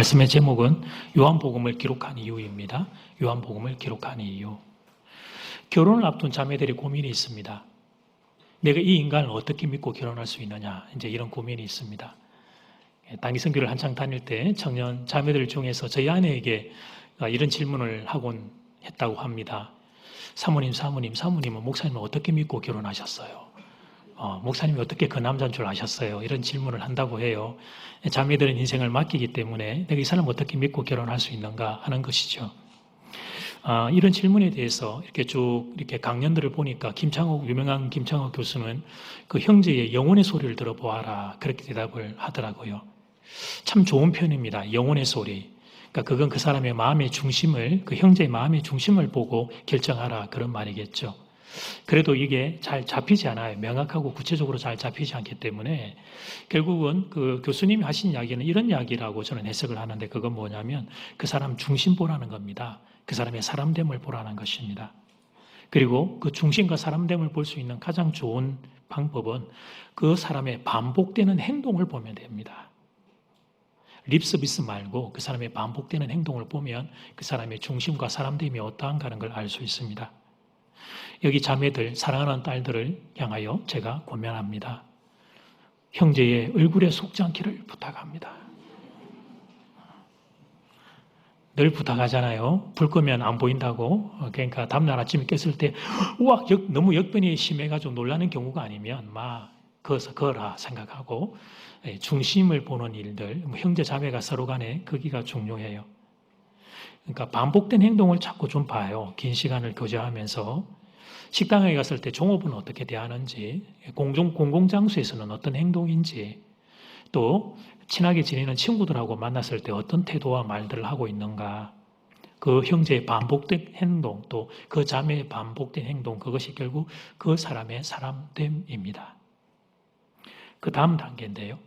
말씀의 제목은 요한복음을 기록한 이유입니다. 요한복음을 기록한 이유. 결혼을 앞둔 자매들의 고민이 있습니다. 내가 이 인간을 어떻게 믿고 결혼할 수 있느냐, 이제 이런 고민이 있습니다. 단기 선교를 한창 다닐 때 청년 자매들 중에서 저희 아내에게 이런 질문을 하곤 했다고 합니다. 사모님은 목사님을 어떻게 믿고 결혼하셨어요? 목사님이 어떻게 그 남자인 줄 아셨어요? 이런 질문을 한다고 해요. 자매들은 인생을 맡기기 때문에 내가 이 사람 어떻게 믿고 결혼할 수 있는가 하는 것이죠. 이런 질문에 대해서 이렇게 쭉 이렇게 강연들을 보니까 유명한 김창옥 교수는 그 형제의 영혼의 소리를 들어보아라. 그렇게 대답을 하더라고요. 참 좋은 표현입니다. 영혼의 소리. 그러니까 그건 그 사람의 마음의 중심을, 그 형제의 마음의 중심을 보고 결정하라. 그런 말이겠죠. 그래도 이게 잘 잡히지 않아요. 명확하고 구체적으로 잘 잡히지 않기 때문에 결국은 그 교수님이 하신 이야기는 이런 이야기라고 저는 해석을 하는데, 그건 뭐냐면 그 사람 중심 보라는 겁니다. 그 사람의 사람됨을 보라는 것입니다. 그리고 그 중심과 사람됨을 볼 수 있는 가장 좋은 방법은 그 사람의 반복되는 행동을 보면 됩니다. 립 서비스 말고 그 사람의 반복되는 행동을 보면 그 사람의 중심과 사람됨이 어떠한가 하는 걸 알 수 있습니다. 여기 자매들, 사랑하는 딸들을 향하여 제가 권면합니다. 형제의 얼굴에 속지 않기를 부탁합니다. 늘 부탁하잖아요. 불 끄면 안 보인다고. 그러니까 다음날 아침에 깼을 때 우와, 너무 역변이 심해가지고 놀라는 경우가 아니면 거라 생각하고 중심을 보는 일들, 형제 자매가 서로 간에 거기가 중요해요. 그러니까 반복된 행동을 자꾸 좀 봐요. 긴 시간을 교제하면서 식당에 갔을 때 종업원은 어떻게 대하는지, 공공장소에서는 어떤 행동인지, 또 친하게 지내는 친구들하고 만났을 때 어떤 태도와 말들을 하고 있는가, 그 형제의 반복된 행동, 또 그 자매의 반복된 행동, 그것이 결국 그 사람의 사람됨입니다. 그 다음 단계인데요.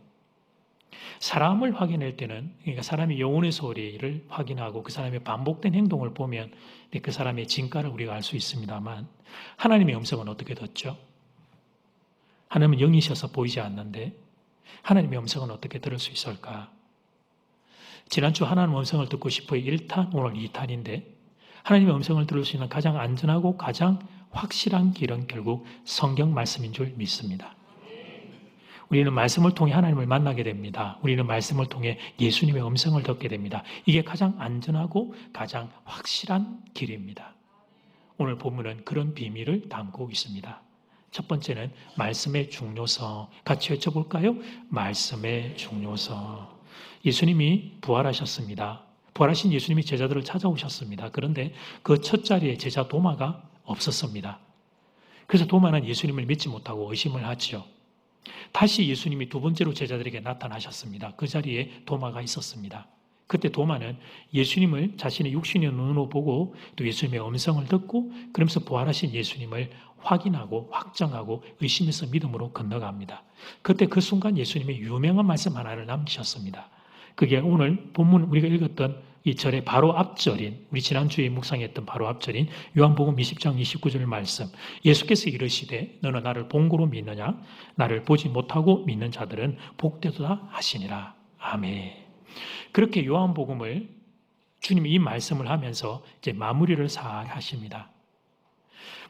사람을 확인할 때는, 그러니까 사람의 영혼의 소리를 확인하고 그 사람의 반복된 행동을 보면 그 사람의 진가를 우리가 알 수 있습니다만, 하나님의 음성은 어떻게 듣죠? 하나님은 영이셔서 보이지 않는데 하나님의 음성은 어떻게 들을 수 있을까? 지난주 하나님의 음성을 듣고 싶어요 1탄, 오늘 2탄인데 하나님의 음성을 들을 수 있는 가장 안전하고 가장 확실한 길은 결국 성경 말씀인 줄 믿습니다. 우리는 말씀을 통해 하나님을 만나게 됩니다. 우리는 말씀을 통해 예수님의 음성을 듣게 됩니다. 이게 가장 안전하고 가장 확실한 길입니다. 오늘 본문은 그런 비밀을 담고 있습니다. 첫 번째는 말씀의 중요성. 같이 외쳐볼까요? 말씀의 중요성. 예수님이 부활하셨습니다. 부활하신 예수님이 제자들을 찾아오셨습니다. 그런데 그 첫 자리에 제자 도마가 없었습니다. 그래서 도마는 예수님을 믿지 못하고 의심을 하죠. 다시 예수님이 두 번째로 제자들에게 나타나셨습니다. 그 자리에 도마가 있었습니다. 그때 도마는 예수님을 자신의 육신의 눈으로 보고 또 예수님의 음성을 듣고 그러면서 부활하신 예수님을 확인하고 확정하고 의심해서 믿음으로 건너갑니다. 그때 그 순간 예수님이 유명한 말씀 하나를 남기셨습니다. 그게 오늘 본문 우리가 읽었던 이 절의 바로 앞절인, 우리 지난주에 묵상했던 바로 앞절인 요한복음 20장 29절 말씀. 예수께서 이르시되 너는 나를 본고로 믿느냐? 나를 보지 못하고 믿는 자들은 복되도다 하시니라. 아멘. 그렇게 요한복음을 주님이 이 말씀을 하면서 이제 마무리를 잘 하십니다.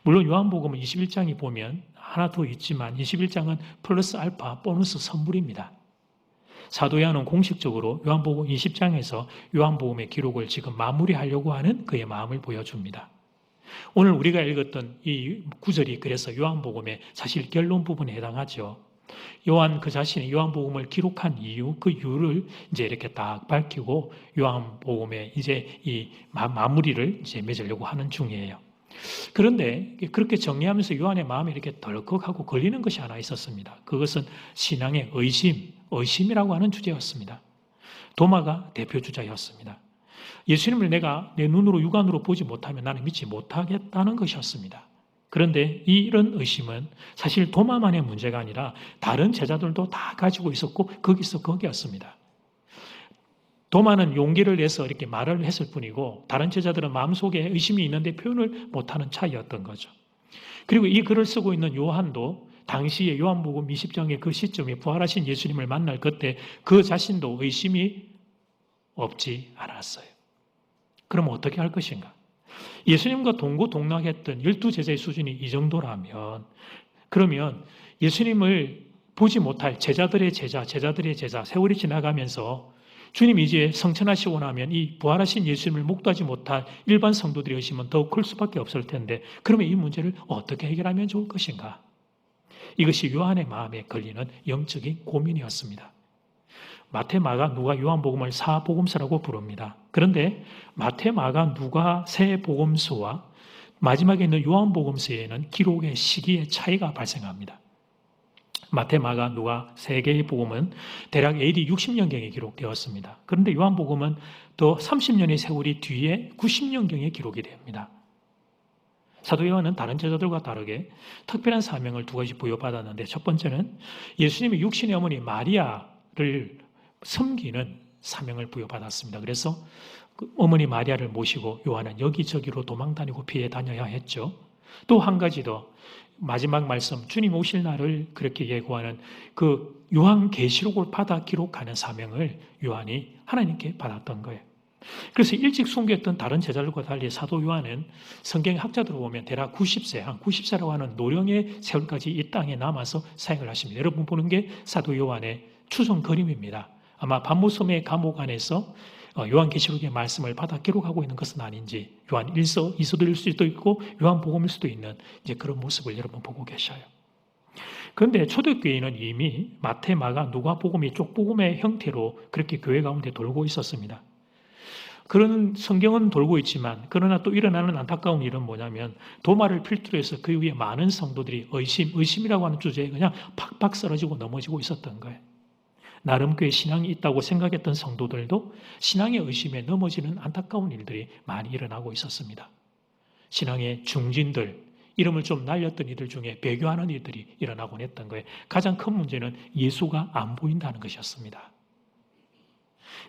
물론 요한복음은 21장이 보면 하나 더 있지만 21장은 플러스 알파 보너스 선물입니다. 사도 요한은 공식적으로 요한복음 20장에서 요한복음의 기록을 지금 마무리하려고 하는 그의 마음을 보여줍니다. 오늘 우리가 읽었던 이 구절이 그래서 요한복음의 사실 결론 부분에 해당하죠. 요한 그 자신이 요한복음을 기록한 이유, 그 이유를 이제 이렇게 딱 밝히고 요한복음의 이제 이 마무리를 이제 맺으려고 하는 중이에요. 그런데 그렇게 정리하면서 요한의 마음에 이렇게 덜컥하고 걸리는 것이 하나 있었습니다. 그것은 신앙의 의심이라고 하는 주제였습니다. 도마가 대표 주자였습니다. 예수님을 내가 내 눈으로 육안으로 보지 못하면 나는 믿지 못하겠다는 것이었습니다. 그런데 이런 의심은 사실 도마만의 문제가 아니라 다른 제자들도 다 가지고 있었고 거기였습니다. 도마는 용기를 내서 이렇게 말을 했을 뿐이고 다른 제자들은 마음속에 의심이 있는데 표현을 못하는 차이였던 거죠. 그리고 이 글을 쓰고 있는 요한도 당시에 요한복음 20장의 그 시점에 부활하신 예수님을 만날 그때 그 자신도 의심이 없지 않았어요. 그럼 어떻게 할 것인가? 예수님과 동고동락했던 12제자의 수준이 이 정도라면 그러면 예수님을 보지 못할 제자들의 제자, 제자들의 제자, 세월이 지나가면서 주님이 이제 성천하시고 나면 이 부활하신 예수님을 목도하지 못할 일반 성도들의 의심은 더욱 클 수밖에 없을 텐데 그러면 이 문제를 어떻게 해결하면 좋을 것인가? 이것이 요한의 마음에 걸리는 영적인 고민이었습니다. 마태, 마가, 누가 요한복음을 사복음서라고 부릅니다. 그런데 마태, 마가, 누가 세 복음서와 마지막에 있는 요한복음서에는 기록의 시기의 차이가 발생합니다. 마태, 마가, 누가 세 개의 복음은 대략 AD 60년경에 기록되었습니다. 그런데 요한복음은 또 30년의 세월이 뒤에 90년경에 기록이 됩니다. 사도 요한은 다른 제자들과 다르게 특별한 사명을 두 가지 부여받았는데 첫 번째는 예수님의 육신의 어머니 마리아를 섬기는 사명을 부여받았습니다. 그래서 그 어머니 마리아를 모시고 요한은 여기저기로 도망다니고 피해 다녀야 했죠. 또 한 가지 더 마지막 말씀 주님 오실 날을 그렇게 예고하는 그 요한계시록을 받아 기록하는 사명을 요한이 하나님께 받았던 거예요. 그래서 일찍 순교했던 다른 제자들과 달리 사도 요한은 성경 학자들을 보면 대략 90세, 한 90세라고 하는 노령의 세월까지 이 땅에 남아서 사역을 하십니다. 여러분 보는 게 사도 요한의 추정 그림입니다. 아마 반모섬의 감옥 안에서 요한계시록의 말씀을 받아 기록하고 있는 것은 아닌지 요한 1서, 2서들일 수도 있고 요한복음일 수도 있는 이제 그런 모습을 여러분 보고 계셔요. 그런데 초대교회는 이미 마태, 마가, 누가복음이 쪽복음의 형태로 그렇게 교회 가운데 돌고 있었습니다. 그런 성경은 돌고 있지만 그러나 또 일어나는 안타까운 일은 뭐냐면 도마를 필두로 해서 그 위에 많은 성도들이 의심이라고 하는 주제에 그냥 팍팍 쓰러지고 넘어지고 있었던 거예요. 나름 꽤 신앙이 있다고 생각했던 성도들도 신앙의 의심에 넘어지는 안타까운 일들이 많이 일어나고 있었습니다. 신앙의 중진들, 이름을 좀 날렸던 이들 중에 배교하는 일들이 일어나곤 했던 거예요. 가장 큰 문제는 예수가 안 보인다는 것이었습니다.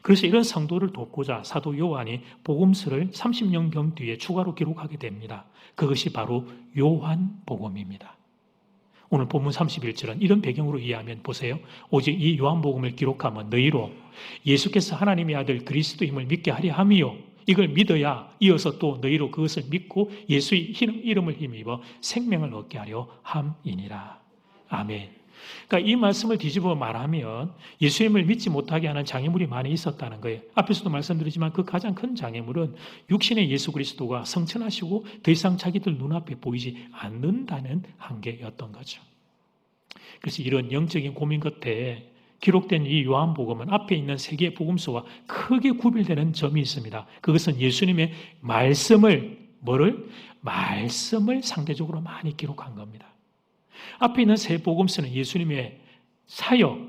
그래서 이런 성도를 돕고자 사도 요한이 복음서를 30년경 뒤에 추가로 기록하게 됩니다. 그것이 바로 요한복음입니다. 오늘 본문 31절은 이런 배경으로 이해하면 보세요. 오직 이 요한복음을 기록하면 너희로 예수께서 하나님의 아들 그리스도임을 믿게 하려 함이요. 이걸 믿어야 이어서 또 너희로 그것을 믿고 예수의 이름을 힘입어 생명을 얻게 하려 함이니라. 아멘. 그러니까 이 말씀을 뒤집어 말하면 예수님을 믿지 못하게 하는 장애물이 많이 있었다는 거예요. 앞에서도 말씀드리지만 그 가장 큰 장애물은 육신의 예수 그리스도가 성천하시고 더 이상 자기들 눈앞에 보이지 않는다는 한계였던 거죠. 그래서 이런 영적인 고민 끝에 기록된 이 요한복음은 앞에 있는 세 개의 복음서와 크게 구별되는 점이 있습니다. 그것은 예수님의 말씀을 상대적으로 많이 기록한 겁니다. 앞에 있는 세 복음서는 예수님의 사역,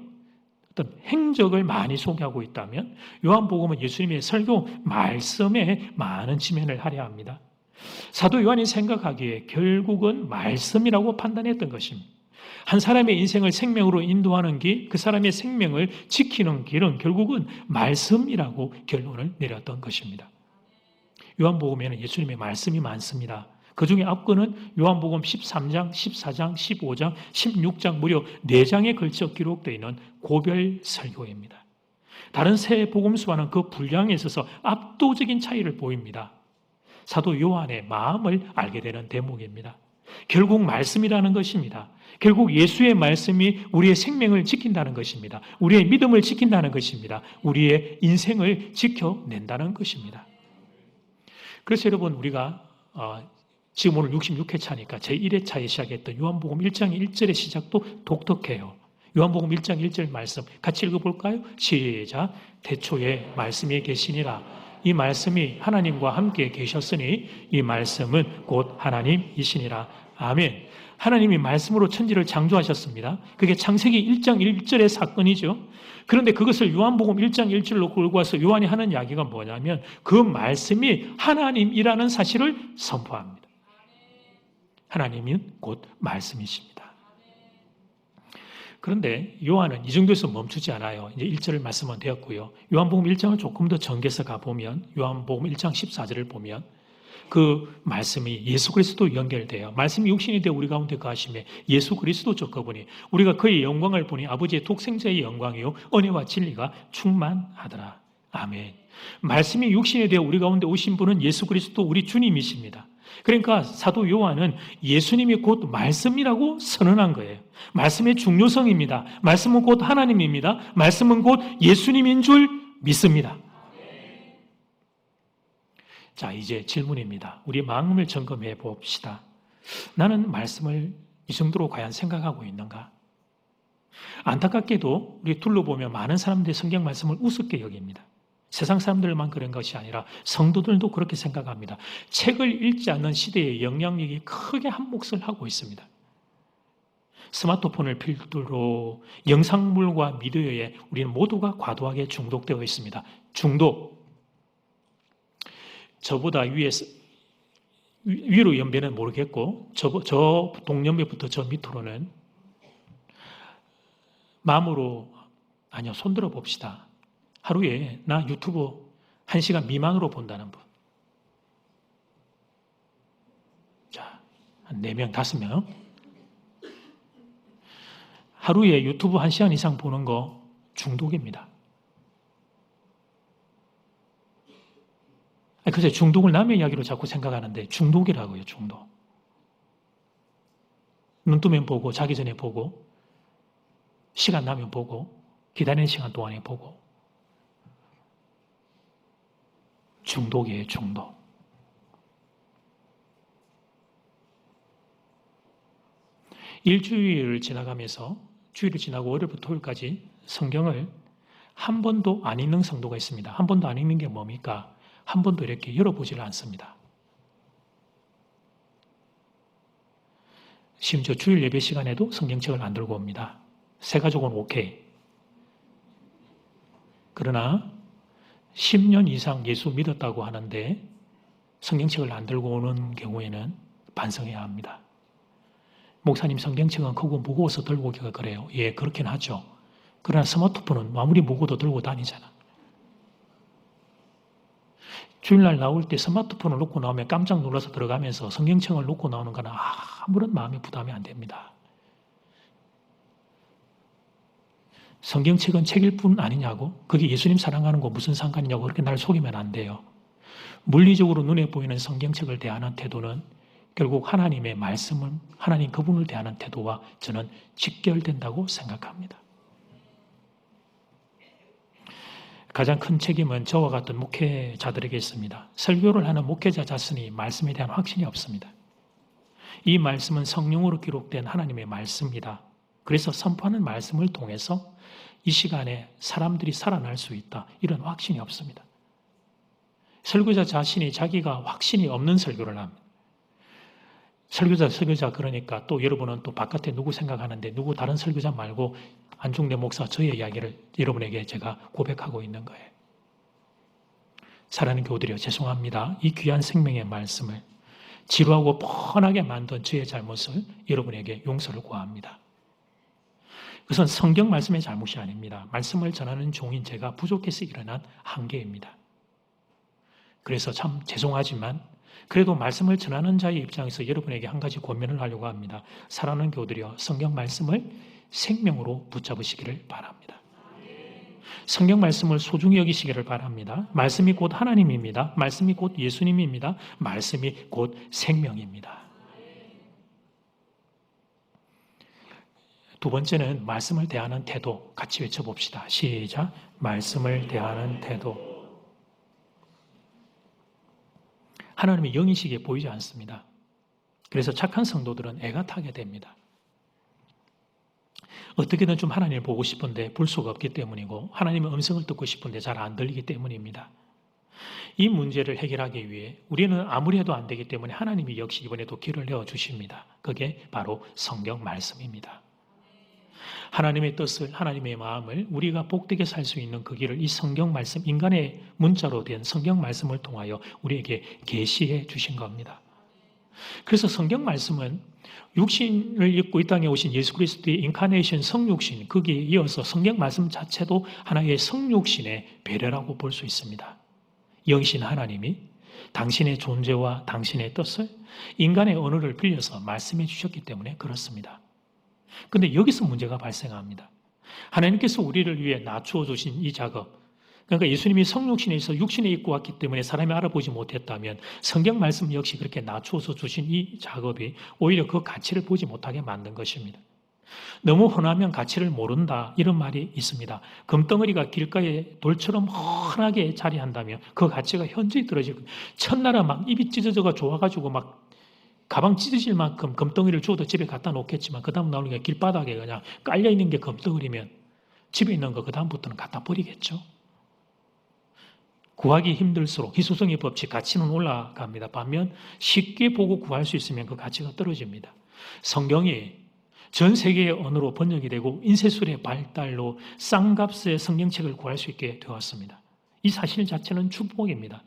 어떤 행적을 많이 소개하고 있다면 요한복음은 예수님의 설교, 말씀에 많은 지면을 할애합니다. 사도 요한이 생각하기에 결국은 말씀이라고 판단했던 것입니다. 한 사람의 인생을 생명으로 인도하는 길, 그 사람의 생명을 지키는 길은 결국은 말씀이라고 결론을 내렸던 것입니다. 요한복음에는 예수님의 말씀이 많습니다. 그 중에 앞거는 요한복음 13장, 14장, 15장, 16장 무려 4장에 걸쳐 기록되어 있는 고별 설교입니다. 다른 세 복음서와는 그 분량에 있어서 압도적인 차이를 보입니다. 사도 요한의 마음을 알게 되는 대목입니다. 결국 말씀이라는 것입니다. 결국 예수의 말씀이 우리의 생명을 지킨다는 것입니다. 우리의 믿음을 지킨다는 것입니다. 우리의 인생을 지켜낸다는 것입니다. 그래서 여러분 우리가 지금 오늘 66회차니까 제1회차에 시작했던 요한복음 1장 1절의 시작도 독특해요. 요한복음 1장 1절 말씀 같이 읽어볼까요? 시작. 태초에 말씀이 계시니라. 이 말씀이 하나님과 함께 계셨으니 이 말씀은 곧 하나님이시니라. 아멘. 하나님이 말씀으로 천지를 창조하셨습니다. 그게 창세기 1장 1절의 사건이죠. 그런데 그것을 요한복음 1장 1절로 끌고 와서 요한이 하는 이야기가 뭐냐면 그 말씀이 하나님이라는 사실을 선포합니다. 하나님은 곧 말씀이십니다. 그런데 요한은 이 정도에서 멈추지 않아요. 이제 1절을 말씀은 되었고요. 요한복음 1장을 조금 더 전개해서 가보면 요한복음 1장 14절을 보면 그 말씀이 예수 그리스도 연결돼요. 말씀이 육신이 되어 우리 가운데 거하심에 예수 그리스도 그분이 우리가 그의 영광을 보니 아버지의 독생자의 영광이요 은혜와 진리가 충만하더라. 아멘. 말씀이 육신이 되어 우리 가운데 오신 분은 예수 그리스도 우리 주님이십니다. 그러니까 사도 요한은 예수님이 곧 말씀이라고 선언한 거예요. 말씀의 중요성입니다. 말씀은 곧 하나님입니다. 말씀은 곧 예수님인 줄 믿습니다. 자, 이제 질문입니다. 우리 마음을 점검해 봅시다. 나는 말씀을 이 정도로 과연 생각하고 있는가? 안타깝게도 우리 둘러보면 많은 사람들이 성경 말씀을 우습게 여깁니다. 세상 사람들만 그런 것이 아니라 성도들도 그렇게 생각합니다. 책을 읽지 않는 시대의 영향력이 크게 한몫을 하고 있습니다. 스마트폰을 필두로 영상물과 미디어에 우리는 모두가 과도하게 중독되어 있습니다. 중독. 저보다 위로 연배는 모르겠고 저 동년배부터 저 밑으로는 마음으로 아니요, 손들어 봅시다. 하루에 나 유튜브 1시간 미만으로 본다는 분. 자, 한 4명, 5명. 하루에 유튜브 1시간 이상 보는 거 중독입니다. 글쎄, 중독을 남의 이야기로 자꾸 생각하는데 중독이라고요, 중독. 눈 뜨면 보고, 자기 전에 보고, 시간 나면 보고, 기다리는 시간 동안에 보고. 중독이에요, 중독. 일주일을 지나가면서 주일을 지나고 월요일부터 토요일까지 성경을 한 번도 안 읽는 성도가 있습니다. 한 번도 안 읽는 게 뭡니까? 한 번도 이렇게 열어보지를 않습니다. 심지어 주일 예배 시간에도 성경책을 안 들고 옵니다. 새 가족은 오케이. 그러나 10년 이상 예수 믿었다고 하는데 성경책을 안 들고 오는 경우에는 반성해야 합니다. 목사님, 성경책은 크고 무거워서 들고 오기가 그래요. 예, 그렇긴 하죠. 그러나 스마트폰은 아무리 무거워도 들고 다니잖아. 주일날 나올 때 스마트폰을 놓고 나오면 깜짝 놀라서 들어가면서 성경책을 놓고 나오는 거는 아무런 마음의 부담이 안 됩니다. 성경책은 책일 뿐 아니냐고? 그게 예수님 사랑하는 거 무슨 상관이냐고 그렇게 날 속이면 안 돼요. 물리적으로 눈에 보이는 성경책을 대하는 태도는 결국 하나님의 말씀을, 하나님 그분을 대하는 태도와 저는 직결된다고 생각합니다. 가장 큰 책임은 저와 같은 목회자들에게 있습니다. 설교를 하는 목회자 자신이 말씀에 대한 확신이 없습니다. 이 말씀은 성령으로 기록된 하나님의 말씀입니다. 그래서 선포하는 말씀을 통해서 이 시간에 사람들이 살아날 수 있다. 이런 확신이 없습니다. 설교자 자신이 자기가 확신이 없는 설교를 합니다. 설교자 그러니까 또 여러분은 또 바깥에 누구 생각하는데 누구 다른 설교자 말고 안중대 목사 저의 이야기를 여러분에게 제가 고백하고 있는 거예요. 사랑하는 교우들이여, 죄송합니다. 이 귀한 생명의 말씀을 지루하고 뻔하게 만든 저의 잘못을 여러분에게 용서를 구합니다. 그것은 성경 말씀의 잘못이 아닙니다. 말씀을 전하는 종인 제가 부족해서 일어난 한계입니다. 그래서 참 죄송하지만 그래도 말씀을 전하는 자의 입장에서 여러분에게 한 가지 권면을 하려고 합니다. 사랑하는 교우들이여, 성경 말씀을 생명으로 붙잡으시기를 바랍니다. 성경 말씀을 소중히 여기시기를 바랍니다. 말씀이 곧 하나님입니다. 말씀이 곧 예수님입니다. 말씀이 곧 생명입니다. 두 번째는 말씀을 대하는 태도. 같이 외쳐봅시다. 시작. 말씀을 대하는 태도. 하나님의 영이시기에 보이지 않습니다. 그래서 착한 성도들은 애가 타게 됩니다. 어떻게든 좀 하나님을 보고 싶은데 볼 수가 없기 때문이고 하나님의 음성을 듣고 싶은데 잘 안 들리기 때문입니다. 이 문제를 해결하기 위해 우리는 아무리 해도 안 되기 때문에 하나님이 역시 이번에도 길을 내어주십니다. 그게 바로 성경 말씀입니다. 하나님의 뜻을, 하나님의 마음을 우리가 복되게 살 수 있는 그 길을 이 성경 말씀, 인간의 문자로 된 성경 말씀을 통하여 우리에게 계시해 주신 겁니다. 그래서 성경 말씀은 육신을 입고 이 땅에 오신 예수 그리스도의 인카네이션 성육신, 거기에 이어서 성경 말씀 자체도 하나의 성육신의 배려라고 볼 수 있습니다. 영신 하나님이 당신의 존재와 당신의 뜻을 인간의 언어를 빌려서 말씀해 주셨기 때문에 그렇습니다. 그런데 여기서 문제가 발생합니다. 하나님께서 우리를 위해 낮추어 주신 이 작업, 그러니까 예수님이 성육신에서 육신에 입고 왔기 때문에 사람이 알아보지 못했다면 성경 말씀 역시 그렇게 낮추어서 주신 이 작업이 오히려 그 가치를 보지 못하게 만든 것입니다. 너무 흔하면 가치를 모른다 이런 말이 있습니다. 금덩어리가 길가에 돌처럼 흔하게 자리한다면 그 가치가 현저히 떨어질 거예요. 첫날은 막 입이 찢어져가 좋아가지고 막 가방 찢어질 만큼 금덩어리를 주워도 집에 갖다 놓겠지만 그 다음 나오는 게 길바닥에 그냥 깔려있는 게 금덩어리면 집에 있는 거 그 다음부터는 갖다 버리겠죠. 구하기 힘들수록 희소성의 법칙 가치는 올라갑니다. 반면 쉽게 보고 구할 수 있으면 그 가치가 떨어집니다. 성경이 전 세계의 언어로 번역이 되고 인쇄술의 발달로 싼값의 성경책을 구할 수 있게 되었습니다. 이 사실 자체는 축복입니다.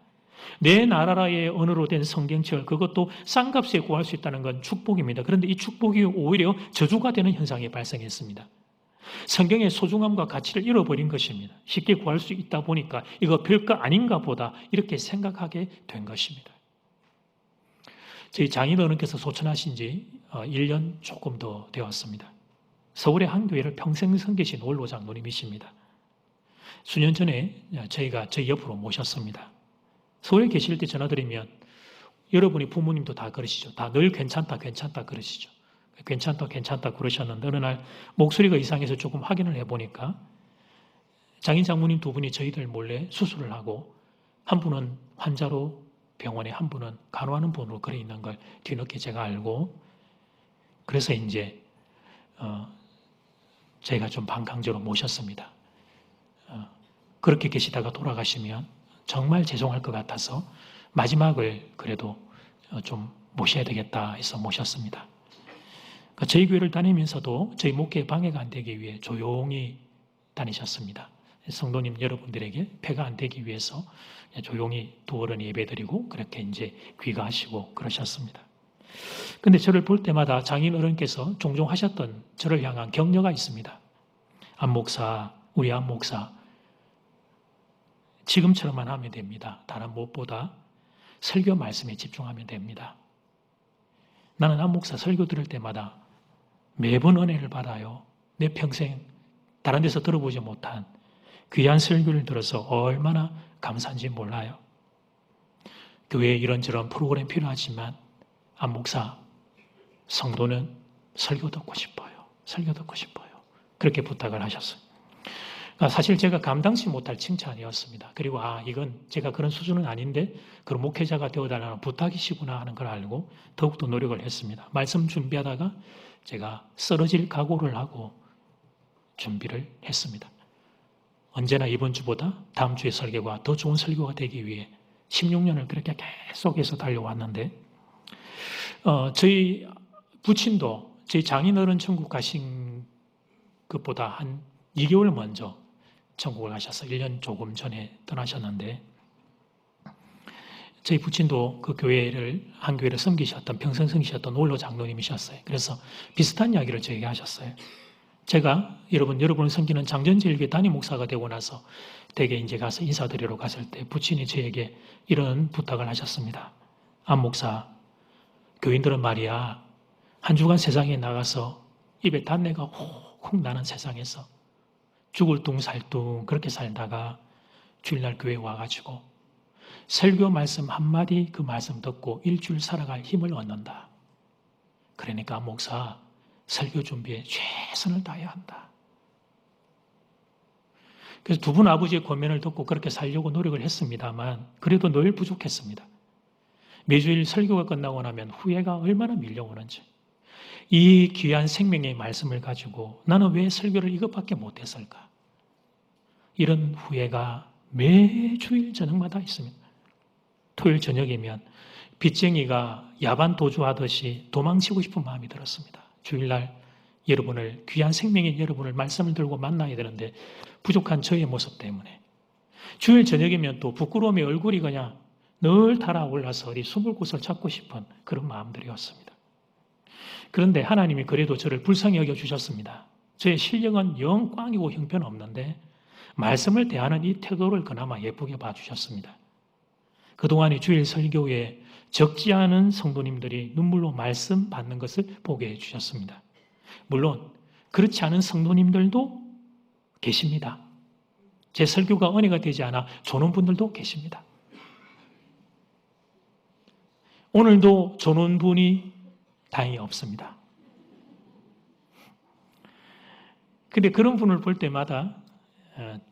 내 나라의 언어로 된 성경책을 그것도 싼값에 구할 수 있다는 건 축복입니다. 그런데 이 축복이 오히려 저주가 되는 현상이 발생했습니다. 성경의 소중함과 가치를 잃어버린 것입니다. 쉽게 구할 수 있다 보니까 이거 별거 아닌가 보다 이렇게 생각하게 된 것입니다. 저희 장인 어른께서 소천하신 지 1년 조금 더 되었습니다. 서울의 한 교회를 평생 섬기신 원로 장로님이십니다. 수년 전에 저희가 저희 옆으로 모셨습니다. 서울에 계실 때 전화드리면 여러분이 부모님도 다 그러시죠. 다 늘 괜찮다 그러시죠. 괜찮다 그러셨는데 어느 날 목소리가 이상해서 조금 확인을 해보니까 장인 장모님 두 분이 저희들 몰래 수술을 하고 한 분은 환자로 병원에 한 분은 간호하는 분으로 그래 있는 걸 뒤늦게 제가 알고 그래서 이제 저희가 좀 반강제로 모셨습니다. 그렇게 계시다가 돌아가시면 정말 죄송할 것 같아서 마지막을 그래도 좀 모셔야 되겠다 해서 모셨습니다. 저희 교회를 다니면서도 저희 목회에 방해가 안 되기 위해 조용히 다니셨습니다. 성도님 여러분들에게 폐가 안 되기 위해서 조용히 두 어른이 예배드리고 그렇게 이제 귀가하시고 그러셨습니다. 근데 저를 볼 때마다 장인 어른께서 종종 하셨던 저를 향한 격려가 있습니다. 안 목사, 우리 안 목사, 지금처럼만 하면 됩니다. 다른 무엇보다 설교 말씀에 집중하면 됩니다. 나는 안 목사 설교 들을 때마다 매번 은혜를 받아요. 내 평생 다른 데서 들어보지 못한 귀한 설교를 들어서 얼마나 감사한지 몰라요. 교회에 이런저런 프로그램 필요하지만 안 목사, 성도는 설교 듣고 싶어요. 설교 듣고 싶어요. 그렇게 부탁을 하셨어요. 사실 제가 감당치 못할 칭찬이었습니다. 그리고 이건 제가 그런 수준은 아닌데 그런 목회자가 되어달라는 부탁이시구나 하는 걸 알고 더욱더 노력을 했습니다. 말씀 준비하다가 제가 쓰러질 각오를 하고 준비를 했습니다. 언제나 이번 주보다 다음 주의 설교가 더 좋은 설교가 되기 위해 16년을 그렇게 계속해서 달려왔는데 저희 부친도 저희 장인어른 천국 가신 것보다 한 2개월 먼저 천국을 가셔서 1년 조금 전에 떠나셨는데 저희 부친도 그 한 교회를 섬기셨던 평생 섬기셨던 원로 장로님이셨어요. 그래서 비슷한 이야기를 저에게 하셨어요. 제가 여러분을 섬기는 장전제일교회 담임 목사가 되고 나서 댁에 이제 가서 인사드리러 갔을 때 부친이 저에게 이런 부탁을 하셨습니다. 안 목사, 교인들은 말이야 한 주간 세상에 나가서 입에 단내가 훅훅 나는 세상에서 죽을 둥살둥 그렇게 살다가 주일날 교회에 와가지고 설교 말씀 한마디 그 말씀 듣고 일주일 살아갈 힘을 얻는다. 그러니까 목사 설교 준비에 최선을 다해야 한다. 그래서 두 분 아버지의 권면을 듣고 그렇게 살려고 노력을 했습니다만 그래도 늘 부족했습니다. 매주일 설교가 끝나고 나면 후회가 얼마나 밀려오는지 이 귀한 생명의 말씀을 가지고 나는 왜 설교를 이것밖에 못했을까? 이런 후회가 매주일 저녁마다 있습니다. 토요일 저녁이면 빚쟁이가 야반 도주하듯이 도망치고 싶은 마음이 들었습니다. 주일날 여러분을 귀한 생명의 여러분을 말씀을 들고 만나야 되는데 부족한 저의 모습 때문에 주일 저녁이면 또 부끄러움의 얼굴이 그냥 늘 달아올라서 어디 숨을 곳을 찾고 싶은 그런 마음들이었습니다. 그런데 하나님이 그래도 저를 불쌍히 여겨주셨습니다. 저의 실력은 영 꽝이고 형편없는데 말씀을 대하는 이 태도를 그나마 예쁘게 봐주셨습니다. 그동안의 주일 설교에 적지 않은 성도님들이 눈물로 말씀 받는 것을 보게 해주셨습니다. 물론 그렇지 않은 성도님들도 계십니다. 제 설교가 은혜가 되지 않아 조는 분들도 계십니다. 오늘도 조는 분이 다행히 없습니다. 근데 그런 분을 볼 때마다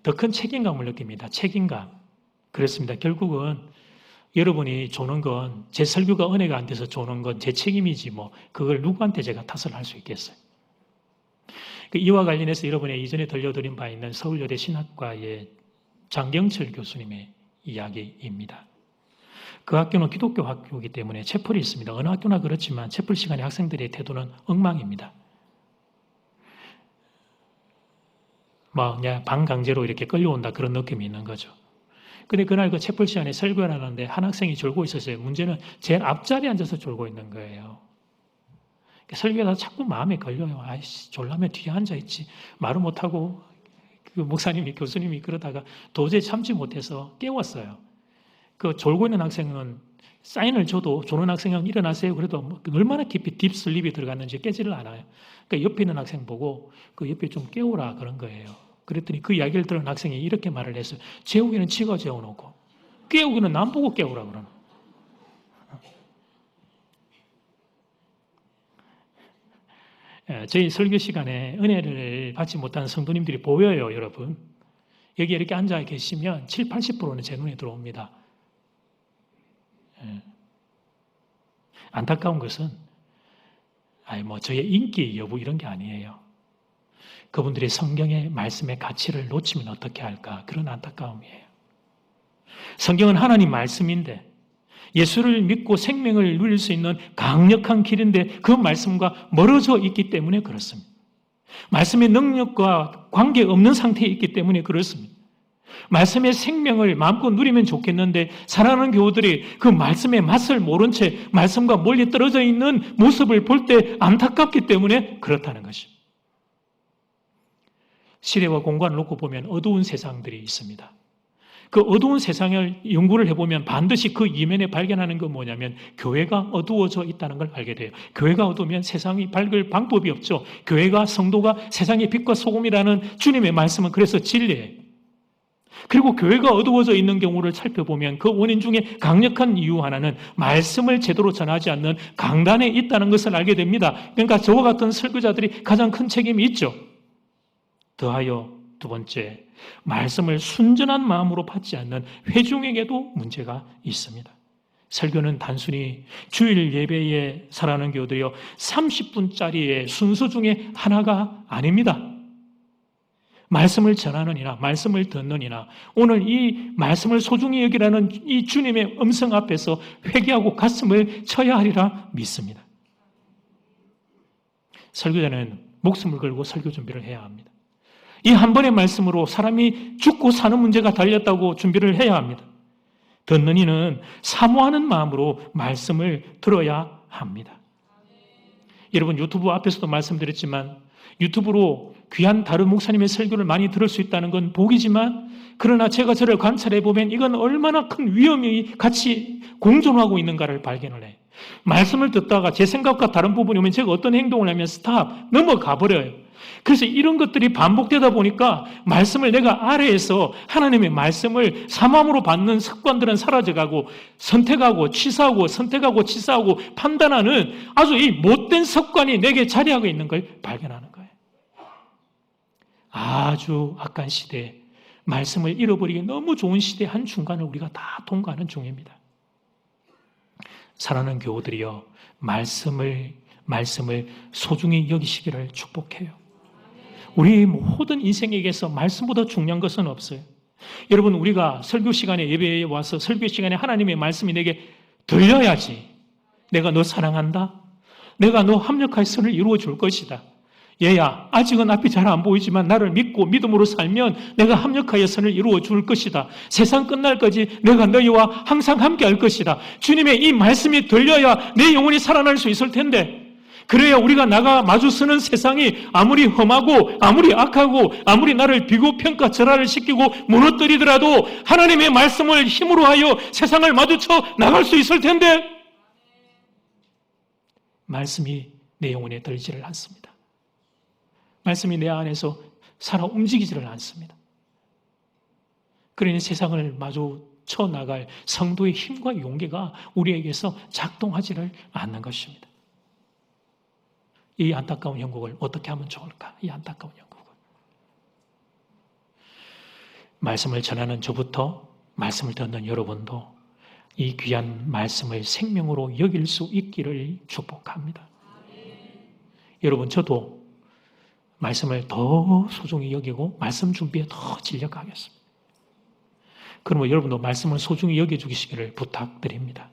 더 큰 책임감을 느낍니다. 책임감. 그렇습니다. 결국은 여러분이 조는 건 제 설교가 은혜가 안 돼서 조는 건 제 책임이지 뭐 그걸 누구한테 제가 탓을 할 수 있겠어요. 이와 관련해서 여러분의 이전에 들려드린 바 있는 서울여대 신학과의 장경철 교수님의 이야기입니다. 그 학교는 기독교 학교이기 때문에 채플이 있습니다. 어느 학교나 그렇지만 채플 시간에 학생들의 태도는 엉망입니다. 막 그냥 반강제로 이렇게 끌려온다 그런 느낌이 있는 거죠. 근데 그날 그 채플 시간에 설교를 하는데 한 학생이 졸고 있었어요. 문제는 제일 앞자리에 앉아서 졸고 있는 거예요. 설교하다 자꾸 마음에 걸려요. 아이씨, 졸라면 뒤에 앉아있지. 말을 못하고 그 목사님이, 교수님이 그러다가 도저히 참지 못해서 깨웠어요. 그 졸고 있는 학생은 사인을 줘도 조는 학생은 일어나세요. 그래도 얼마나 깊이 딥슬립이 들어갔는지 깨지를 않아요. 그러니까 옆에 있는 학생 보고 그 옆에 좀 깨우라 그런 거예요. 그랬더니 그 이야기를 들은 학생이 이렇게 말을 했어요. 재우기는 지가 재워놓고 깨우기는 남 보고 깨우라 그러는. 저희 설교 시간에 은혜를 받지 못하는 성도님들이 보여요, 여러분. 여기 이렇게 앉아 계시면 7, 80%는 제 눈에 들어옵니다. 안타까운 것은 저의 인기 여부 이런 게 아니에요. 그분들이 성경의 말씀의 가치를 놓치면 어떻게 할까? 그런 안타까움이에요. 성경은 하나님 말씀인데 예수를 믿고 생명을 누릴 수 있는 강력한 길인데 그 말씀과 멀어져 있기 때문에 그렇습니다. 말씀의 능력과 관계없는 상태에 있기 때문에 그렇습니다. 말씀의 생명을 마음껏 누리면 좋겠는데 사랑하는 교우들이 그 말씀의 맛을 모른 채 말씀과 멀리 떨어져 있는 모습을 볼 때 안타깝기 때문에 그렇다는 것입니다. 시대와 공간을 놓고 보면 어두운 세상들이 있습니다. 그 어두운 세상을 연구를 해보면 반드시 그 이면에 발견하는 건 뭐냐면 교회가 어두워져 있다는 걸 알게 돼요. 교회가 어두우면 세상이 밝을 방법이 없죠. 교회가 성도가 세상의 빛과 소금이라는 주님의 말씀은 그래서 진리예요. 그리고 교회가 어두워져 있는 경우를 살펴보면 그 원인 중에 강력한 이유 하나는 말씀을 제대로 전하지 않는 강단에 있다는 것을 알게 됩니다. 그러니까 저와 같은 설교자들이 가장 큰 책임이 있죠. 더하여 두 번째, 말씀을 순전한 마음으로 받지 않는 회중에게도 문제가 있습니다. 설교는 단순히 주일 예배에 살아가는 교우들이요 30분짜리의 순서 중에 하나가 아닙니다. 말씀을 전하느니나 말씀을 듣느니나 오늘 이 말씀을 소중히 여기라는 이 주님의 음성 앞에서 회개하고 가슴을 쳐야 하리라 믿습니다. 설교자는 목숨을 걸고 설교 준비를 해야 합니다. 이 한 번의 말씀으로 사람이 죽고 사는 문제가 달렸다고 준비를 해야 합니다. 듣는 이는 사모하는 마음으로 말씀을 들어야 합니다. 여러분 유튜브 앞에서도 말씀드렸지만 유튜브로 귀한 다른 목사님의 설교를 많이 들을 수 있다는 건 복이지만 그러나 제가 저를 관찰해 보면 이건 얼마나 큰 위험이 같이 공존하고 있는가를 발견을 해요. 말씀을 듣다가 제 생각과 다른 부분이 오면 제가 어떤 행동을 하면 스탑, 넘어가 버려요. 그래서 이런 것들이 반복되다 보니까 말씀을 내가 아래에서 하나님의 말씀을 사모함으로 받는 습관들은 사라져가고 선택하고 취사하고 선택하고 취사하고 판단하는 아주 이 못된 습관이 내게 자리하고 있는 걸 발견하는 거예요. 아주 악한 시대에 말씀을 잃어버리기 너무 좋은 시대의 한 중간을 우리가 다 통과하는 중입니다. 사랑하는 교우들이여 말씀을 소중히 여기시기를 축복해요. 우리 모든 인생에게서 말씀보다 중요한 것은 없어요. 여러분 우리가 설교 시간에 예배에 와서 설교 시간에 하나님의 말씀이 내게 들려야지. 내가 너 사랑한다. 내가 너 합력할 선을 이루어 줄 것이다. 얘야 아직은 앞이 잘 안 보이지만 나를 믿고 믿음으로 살면 내가 합력하여 선을 이루어 줄 것이다. 세상 끝날까지 내가 너희와 항상 함께 할 것이다. 주님의 이 말씀이 들려야 내 영혼이 살아날 수 있을 텐데 그래야 우리가 나가 마주 서는 세상이 아무리 험하고 아무리 악하고 아무리 나를 비교평가 절하를 시키고 무너뜨리더라도 하나님의 말씀을 힘으로 하여 세상을 마주쳐 나갈 수 있을 텐데 말씀이 내 영혼에 들지를 않습니다. 말씀이 내 안에서 살아 움직이지를 않습니다. 그러니 세상을 마주쳐 나갈 성도의 힘과 용기가 우리에게서 작동하지를 않는 것입니다. 이 안타까운 형국을 어떻게 하면 좋을까? 이 안타까운 형국을. 말씀을 전하는 저부터 말씀을 듣는 여러분도 이 귀한 말씀을 생명으로 여길 수 있기를 축복합니다. 여러분, 저도 말씀을 더 소중히 여기고 말씀 준비에 더 진력하겠습니다. 그러면 여러분도 말씀을 소중히 여겨주시기를 부탁드립니다.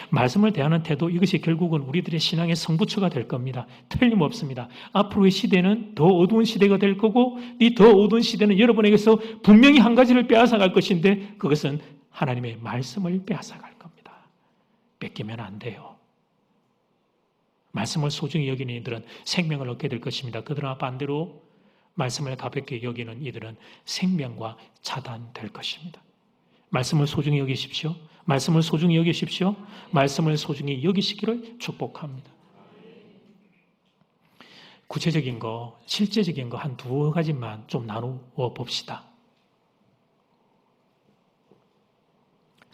말씀을 대하는 태도, 이것이 결국은 우리들의 신앙의 성부처가 될 겁니다. 틀림없습니다. 앞으로의 시대는 더 어두운 시대가 될 거고, 이 더 어두운 시대는 여러분에게서 분명히 한 가지를 빼앗아갈 것인데, 그것은 하나님의 말씀을 빼앗아갈 겁니다. 뺏기면 안 돼요. 말씀을 소중히 여기는 이들은 생명을 얻게 될 것입니다. 그러나 반대로 말씀을 가볍게 여기는 이들은 생명과 차단될 것입니다. 말씀을 소중히 여기십시오. 말씀을 소중히 여기십시오. 말씀을 소중히 여기시기를 축복합니다. 구체적인 거, 실제적인 거 한 두 가지만 좀 나누어 봅시다.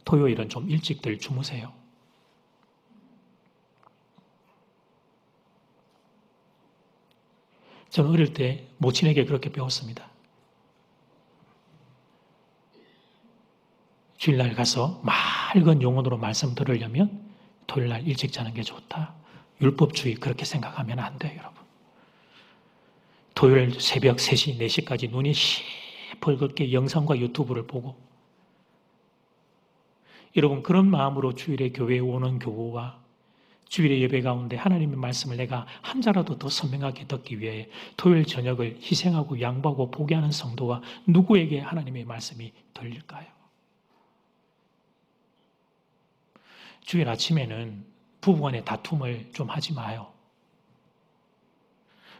토요일은 좀 일찍들 주무세요. 저는 어릴 때 모친에게 그렇게 배웠습니다. 주일날 가서 맑은 영혼으로 말씀 들으려면 토요일날 일찍 자는 게 좋다. 율법주의 그렇게 생각하면 안 돼요, 여러분. 토요일 새벽 3시, 4시까지 눈이 시뻘겋게 영상과 유튜브를 보고 여러분, 그런 마음으로 주일에 교회에 오는 교우와 주일의 예배 가운데 하나님의 말씀을 내가 한 자라도 더 선명하게 듣기 위해 토요일 저녁을 희생하고 양보하고 포기하는 성도와 누구에게 하나님의 말씀이 들릴까요? 주일 아침에는 부부간의 다툼을 좀 하지 마요.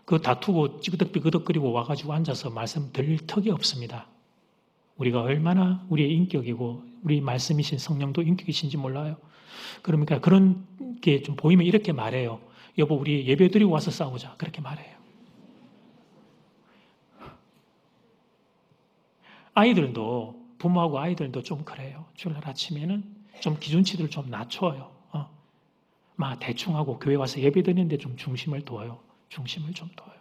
그 다투고 찌그덕비그덕거리고 와가지고 앉아서 말씀 들릴 턱이 없습니다. 우리가 얼마나 우리의 인격이고 우리 말씀이신 성령도 인격이신지 몰라요. 그러니까 그런 게 좀 보이면 이렇게 말해요. 여보, 우리 예배 드리고 와서 싸우자. 그렇게 말해요. 아이들도, 부모하고 아이들도 좀 그래요. 주일날 아침에는 좀 기준치들을 좀 낮춰요. 막 대충 하고 교회 와서 예배 드리는데 좀 중심을 둬요. 중심을 좀 둬요.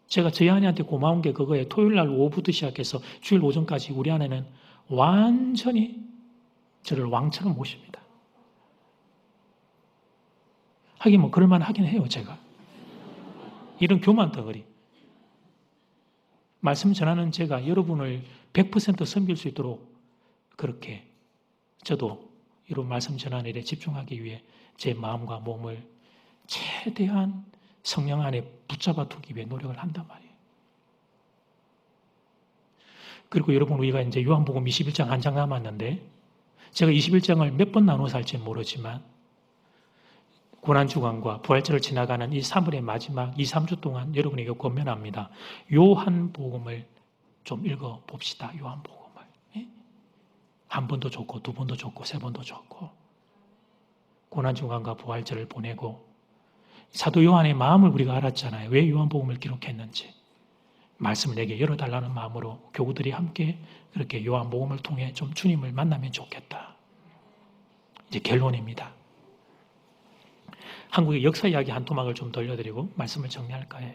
제가 저희 아내한테 고마운 게 그거예요. 토요일날 오후부터 시작해서 주일 오전까지 우리 아내는 완전히 저를 왕처럼 모십니다. 하긴 뭐 그럴만 하긴 해요, 제가. 이런 교만 덩어리. 말씀 전하는 제가 여러분을 100% 섬길 수 있도록 그렇게 저도 이런 말씀 전하는 일에 집중하기 위해 제 마음과 몸을 최대한 성령 안에 붙잡아 두기 위해 노력을 한단 말이에요. 그리고 여러분, 우리가 이제 요한복음 21장 한 장 남았는데 제가 21장을 몇 번 나눠서 할지는 모르지만 고난주간과 부활절을 지나가는 이 3월의 마지막 2, 3주 동안 여러분에게 권면합니다. 요한복음을 좀 읽어봅시다. 요한복음을. 한 번도 좋고 두 번도 좋고 세 번도 좋고 고난주간과 부활절을 보내고 사도 요한의 마음을 우리가 알았잖아요. 왜 요한복음을 기록했는지. 말씀을 내게 열어달라는 마음으로 교우들이 함께 그렇게 요한복음을 통해 좀 주님을 만나면 좋겠다. 이제 결론입니다. 한국의 역사 이야기 한 토막을 좀 돌려드리고 말씀을 정리할 거예요.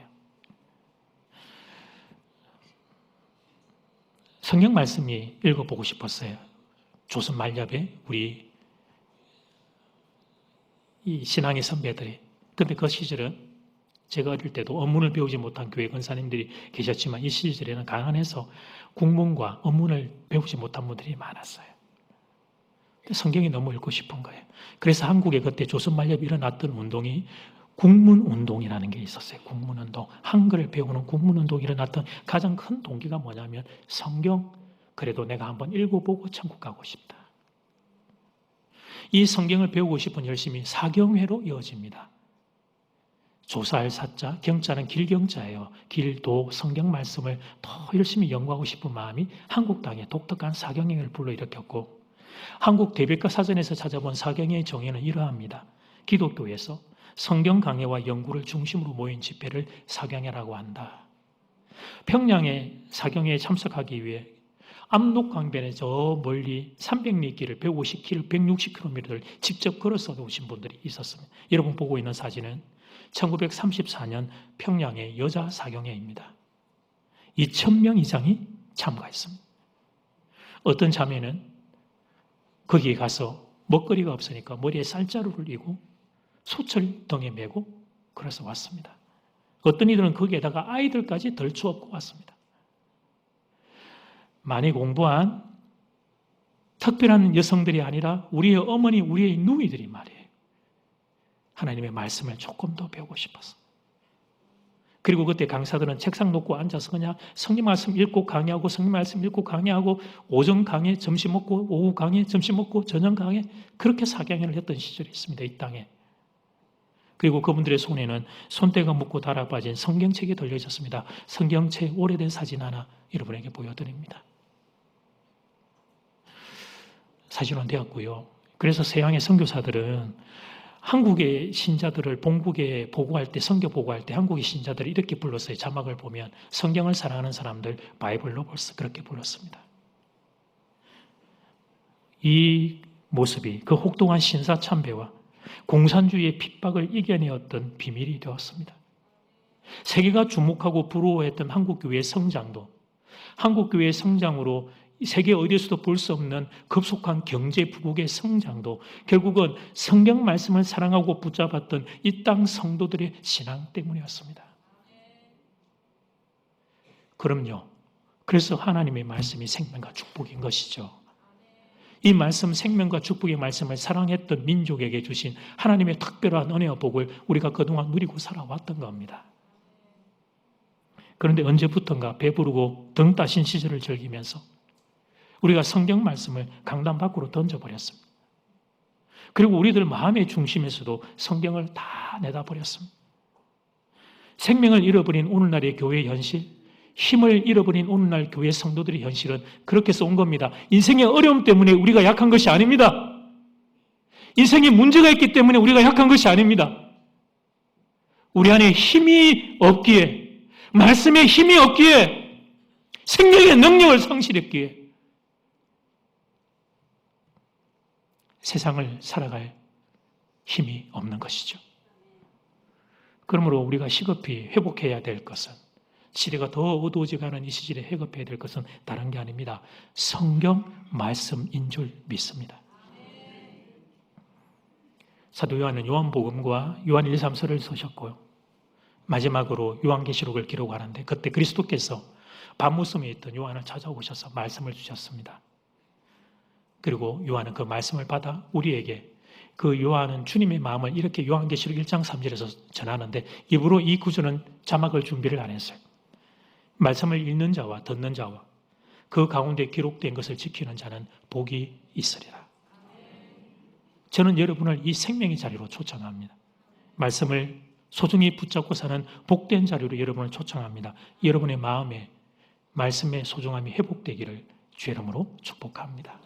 성경 말씀이 읽어보고 싶었어요. 조선 말엽에 우리 이 신앙의 선배들이. 근데 그 시절은 제가 어릴 때도 언문을 배우지 못한 교회 권사님들이 계셨지만 이 시절에는 강한해서 국문과 언문을 배우지 못한 분들이 많았어요. 성경이 너무 읽고 싶은 거예요. 그래서 한국에 그때 조선 말엽이 일어났던 운동이 국문운동이라는 게 있었어요. 국문운동. 한글을 배우는 국문운동이 일어났던 가장 큰 동기가 뭐냐면 성경, 그래도 내가 한번 읽어보고 천국 가고 싶다. 이 성경을 배우고 싶은 열심이 사경회로 이어집니다. 조사할 사자, 경자는 길경자예요. 길도 성경 말씀을 더 열심히 연구하고 싶은 마음이 한국 땅에 독특한 사경행을 불러일으켰고 한국 대백과 사전에서 찾아본 사경의 정의는 이러합니다. 기독교에서 성경 강해와 연구를 중심으로 모인 집회를 사경회라고 한다. 평양에 사경회에 참석하기 위해 압록강변에 저 멀리 300리 길을 150km, 160km를 직접 걸어서 오신 분들이 있었습니다. 여러분 보고 있는 사진은 1934년 평양의 여자 사경회입니다. 2,000명 이상이 참가했습니다. 어떤 자매는 거기에 가서 먹거리가 없으니까 머리에 쌀자루를 이고 소철덩에 메고 그래서 왔습니다. 어떤 이들은 거기에다가 아이들까지 덜추업고 왔습니다. 많이 공부한 특별한 여성들이 아니라 우리의 어머니, 우리의 누이들이 말이에요. 하나님의 말씀을 조금 더 배우고 싶어서. 그리고 그때 강사들은 책상 놓고 앉아서 그냥 성경 말씀 읽고 강의하고 성경 말씀 읽고 강의하고 오전 강의, 점심 먹고 오후 강의, 점심 먹고 저녁 강의 그렇게 사경회를 했던 시절이 있습니다. 이 땅에. 그리고 그분들의 손에는 손때가 묻고 달아빠진 성경책이 들려 있었습니다. 성경책 오래된 사진 하나 여러분에게 보여드립니다. 사진은 되었고요. 그래서 서양의 선교사들은 한국의 신자들을 본국에 보고할 때, 선교 보고할 때 한국의 신자들을 이렇게 불렀어요. 자막을 보면 성경을 사랑하는 사람들, 바이블로 벌써 그렇게 불렀습니다. 이 모습이 그 혹독한 신사 참배와 공산주의의 핍박을 이겨내었던 비밀이 되었습니다. 세계가 주목하고 부러워했던 한국교회의 성장도 한국교회의 성장으로 세계 어디에서도 볼 수 없는 급속한 경제 부국의 성장도 결국은 성경 말씀을 사랑하고 붙잡았던 이 땅 성도들의 신앙 때문이었습니다. 그럼요. 그래서 하나님의 말씀이 생명과 축복인 것이죠. 이 말씀, 생명과 축복의 말씀을 사랑했던 민족에게 주신 하나님의 특별한 은혜와 복을 우리가 그동안 누리고 살아왔던 겁니다. 그런데 언제부턴가 배부르고 등 따신 시절을 즐기면서 우리가 성경 말씀을 강단 밖으로 던져버렸습니다. 그리고 우리들 마음의 중심에서도 성경을 다 내다버렸습니다. 생명을 잃어버린 오늘날의 교회의 현실, 힘을 잃어버린 오늘날 교회 성도들의 현실은 그렇게 해서 온 겁니다. 인생의 어려움 때문에 우리가 약한 것이 아닙니다. 인생에 문제가 있기 때문에 우리가 약한 것이 아닙니다. 우리 안에 힘이 없기에, 말씀에 힘이 없기에, 생명의 능력을 상실했기에 세상을 살아갈 힘이 없는 것이죠. 그러므로 우리가 시급히 회복해야 될 것은, 시대가 더 어두워져가는 이 시절에 회복해야 될 것은 다른 게 아닙니다. 성경 말씀인 줄 믿습니다. 사도 요한은 요한복음과 요한 1, 3서를 쓰셨고요. 마지막으로 요한계시록을 기록하는데 그때 그리스도께서 밤무섬에 있던 요한을 찾아오셔서 말씀을 주셨습니다. 그리고 요한은 그 말씀을 받아 우리에게, 그 요한은 주님의 마음을 이렇게 요한계시록 1장 3절에서 전하는데 일부러 이 구절은 자막을 준비를 안 했어요. 말씀을 읽는 자와 듣는 자와 그 가운데 기록된 것을 지키는 자는 복이 있으리라. 저는 여러분을 이 생명의 자리로 초청합니다. 말씀을 소중히 붙잡고 사는 복된 자리로 여러분을 초청합니다. 여러분의 마음에 말씀의 소중함이 회복되기를 주의 이름으로 축복합니다.